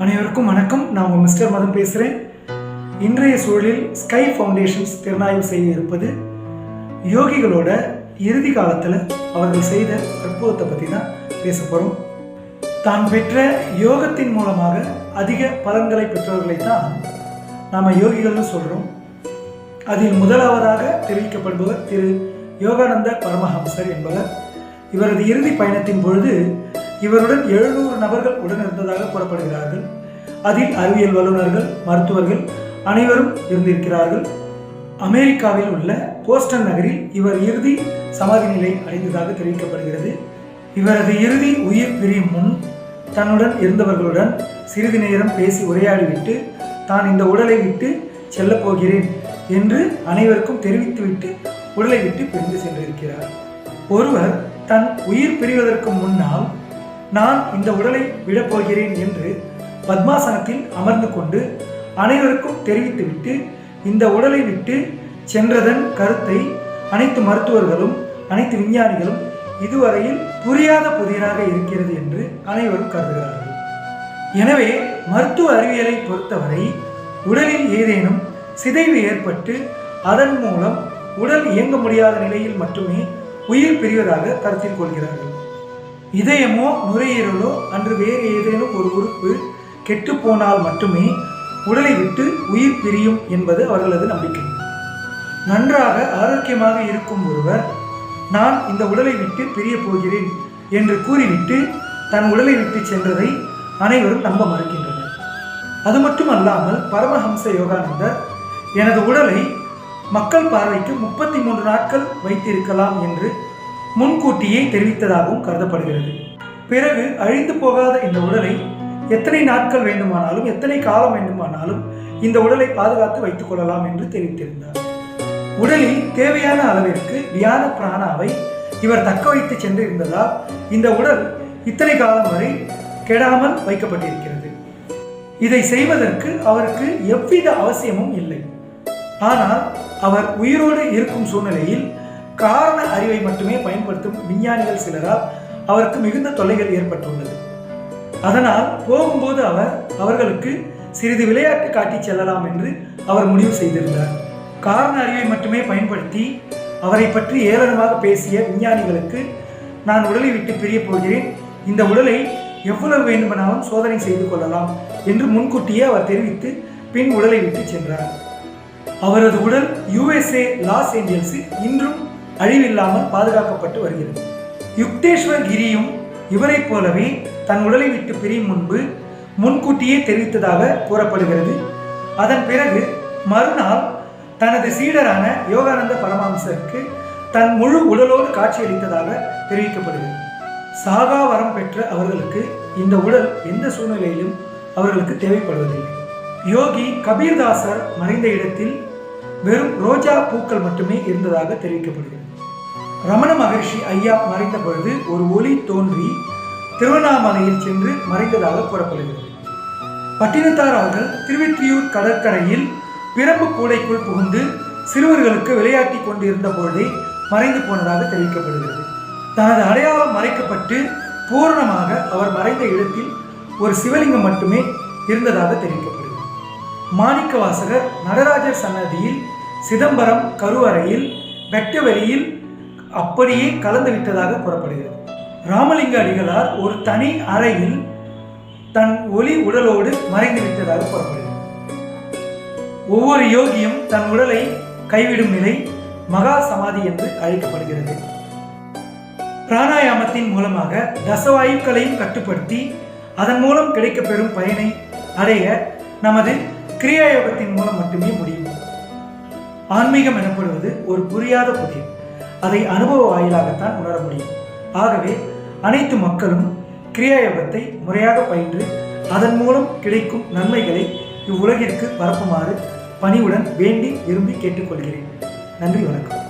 அனைவருக்கும் வணக்கம். நான் உங்கள் மிஸ்டர் மதன் பேசுகிறேன். இன்றைய சூழலில் ஸ்கை ஃபவுண்டேஷன்ஸ் திறனாய்வு செய்ய இருப்பது யோகிகளோட இறுதி காலத்தில் அவர்கள் செய்த அற்புதத்தை பற்றி தான் பேச போகிறோம். தான் பெற்ற யோகத்தின் மூலமாக அதிக பலன்களை பெற்றவர்களை தான் நாம் யோகிகள்னு சொல்கிறோம். அதில் முதலாவதாக தெரிவிக்கப்படுபவர் திரு யோகானந்த பரமஹம்சர் என்பவர். இவரது இறுதி பயணத்தின் பொழுது இவருடன் 700 நபர்கள் உடன் இருந்ததாக கூறப்படுகிறார்கள். அதில் அறிவியல் வல்லுநர்கள், மருத்துவர்கள் அனைவரும் இருந்திருக்கிறார்கள். அமெரிக்காவில் உள்ள போஸ்டன் நகரில் இவர் இறுதி சமாதி நிலை அடைந்ததாக தெரிவிக்கப்படுகிறது. இவரது இறுதி உயிர் பிரியும் முன் தன்னுடன் இருந்தவர்களுடன் சிறிது நேரம் பேசி உரையாடிவிட்டு தான் இந்த உடலை விட்டு செல்லப் போகிறேன் என்று அனைவருக்கும் தெரிவித்துவிட்டு உடலை விட்டு பிரிந்து சென்றிருக்கிறார். ஒருவர் தன் உயிர் பிரிவதற்கு முன்னால் நான் இந்த உடலை விடப்போகிறேன் என்று பத்மாசனத்தில் அமர்ந்து கொண்டு அனைவருக்கும் தெரிவித்துவிட்டு இந்த உடலை விட்டு சென்றதன் கருத்தை அனைத்து மருத்துவர்களும் அனைத்து விஞ்ஞானிகளும் இதுவரையில் புரியாத புதிராக இருக்கிறது என்று அனைவரும் கருதுகிறார்கள். எனவே மருத்துவ அறிவியலை பொறுத்தவரை உடலில் ஏதேனும் சிதைவு ஏற்பட்டு அதன் மூலம் உடல் இயங்க முடியாத நிலையில் மட்டுமே உயிர் பிரிவதாக கருத்தில் கொள்கிறார்கள். இதயமோ நுரையீரலோ அன்று வேறு ஏதேனும் ஒரு உறுப்பு கெட்டு போனால் மட்டுமே உடலை விட்டு உயிர் பிரியும் என்பது அவர்களது நம்பிக்கை. நன்றாக ஆரோக்கியமாக இருக்கும் ஒருவர் நான் இந்த உடலை விட்டு பிரிய போகிறேன் என்று கூறிவிட்டு தன் உடலை விட்டு சென்றதை அனைவரும் நம்ப மறுக்கின்றனர். அது மட்டுமல்லாமல் பரமஹம்ச யோகானந்தர் எனது உடலை மக்கள் பார்வைக்கு 33 நாட்கள் வைத்திருக்கலாம் என்று முன்கூட்டியே தெரிவித்ததாகவும் கருதப்படுகிறது. பிறகு அழிந்து போகாத இந்த உடலை எத்தனை நாட்கள் வேண்டுமானாலும் எத்தனை காலம் வேண்டுமானாலும் இந்த உடலை பாதுகாத்து வைத்துக் கொள்ளலாம் என்று தெரிவித்திருந்தார். உடலில் தேவையான அளவிற்கு தியான பிராணாவை இவர் தக்க வைத்து சென்றிருந்ததால் இந்த உடல் இத்தனை காலம் வரை கெடாமல் வைக்கப்பட்டிருக்கிறது. இதை செய்வதற்கு அவருக்கு எவ்வித அவசியமும் இல்லை. ஆனால் அவர் உயிரோடு இருக்கும் சூழ்நிலையில் காரண அறிவை மட்டுமே பயன்படுத்தும் விஞ்ஞானிகள் சிலரால் அவருக்கு மிகுந்த தொல்லைகள் ஏற்பட்டுள்ளது. அதனால் போகும்போது அவர்களுக்கு சிறிது விளையாட்டு காட்டி செல்லலாம் என்று அவர் முடிவு செய்திருந்தார். காரண அறிவை மட்டுமே பயன்படுத்தி அவரை பற்றி ஏளனமாக பேசிய விஞ்ஞானிகளுக்கு நான் உடலை விட்டு பிரிய போகிறேன், இந்த உடலை எவ்வளவு வேண்டுமானாலும் சோதனை செய்து கொள்ளலாம் என்று முன்கூட்டியே அவர் தெரிவித்து பின் உடலை விட்டு சென்றார். அவரது உடல் USA லாஸ் ஏஞ்சல்ஸில் இன்றும் அழிவில்லாமல் பாதுகாக்கப்பட்டு வருகிறது. யுக்தேஸ்வர் கிரியும் இவரை போலவே தன் உடலை விட்டு பிரியும் முன்பு முன்கூட்டியே தெரிவித்ததாக கூறப்படுகிறது. அதன் பிறகு மறுநாள் தனது சீடரான யோகானந்த பரமஹம்சருக்கு தன் முழு உடலோடு காட்சியளித்ததாக தெரிவிக்கப்படுகிறது. சாகா வரம் பெற்ற அவர்களுக்கு இந்த உடல் எந்த சூழ்நிலையிலும் அவர்களுக்கு தேவைப்படுவதில்லை. யோகி கபீர்தாசர் மறைந்த இடத்தில் வெறும் ரோஜா பூக்கள் மட்டுமே இருந்ததாக தெரிவிக்கப்படுகிறது. ரமண மகரிஷி ஐயா மறைந்த பொழுது ஒரு ஒளி தோன்றி திருவண்ணாமலையில் சென்று மறைந்ததாக கூறப்படுகிறது. பட்டினத்தார் அவர்கள் திருவெற்றியூர் கடற்கரையில் பிரம்பு கூடைக்குள் புகுந்து சிறுவர்களுக்கு விளையாட்டி கொண்டிருந்த பொழுதே மறைந்து போனதாக தெரிவிக்கப்படுகிறது. தனது அடையாளம் மறைக்கப்பட்டு பூரணமாக அவர் மறைந்த இடத்தில் ஒரு சிவலிங்கம் மட்டுமே இருந்ததாக தெரிவிக்கப்படுகிறது. மாணிக்க வாசகர் நடராஜர் சன்னதியில் சிதம்பரம் கருவறையில் வெட்ட வெளியில் அப்படியே கலந்து விட்டதாக கூறப்படுகிறது. ராமலிங்க அடிகளார் ஒரு தனி அறையில் தன் ஒளி உடலோடு மறைந்து விட்டதாக கூறப்படுகிறது. ஒவ்வொரு யோகியும் தன் உடலை கைவிடும் நிலை மகா சமாதி என்று அழைக்கப்படுகிறது. பிராணாயாமத்தின் மூலமாக தசவாயுக்களையும் கட்டுப்படுத்தி அதன் மூலம் கிடைக்கப்பெறும் பயனை அடைய நமது கிரியா யோகத்தின் மூலம் மட்டுமே முடியும். ஆன்மீகம் எனப்படுவது ஒரு புரியாத புதிர். அதை அனுபவ வாயிலாகத்தான் உணர முடியும். ஆகவே அனைத்து மக்களும் கிரியா யோகத்தை முறையாக பயின்று அதன் மூலம் கிடைக்கும் நன்மைகளை இவ்வுலகிற்கு பரப்புமாறு பணிவுடன் வேண்டி விரும்பி கேட்டுக்கொள்கிறேன். நன்றி, வணக்கம்.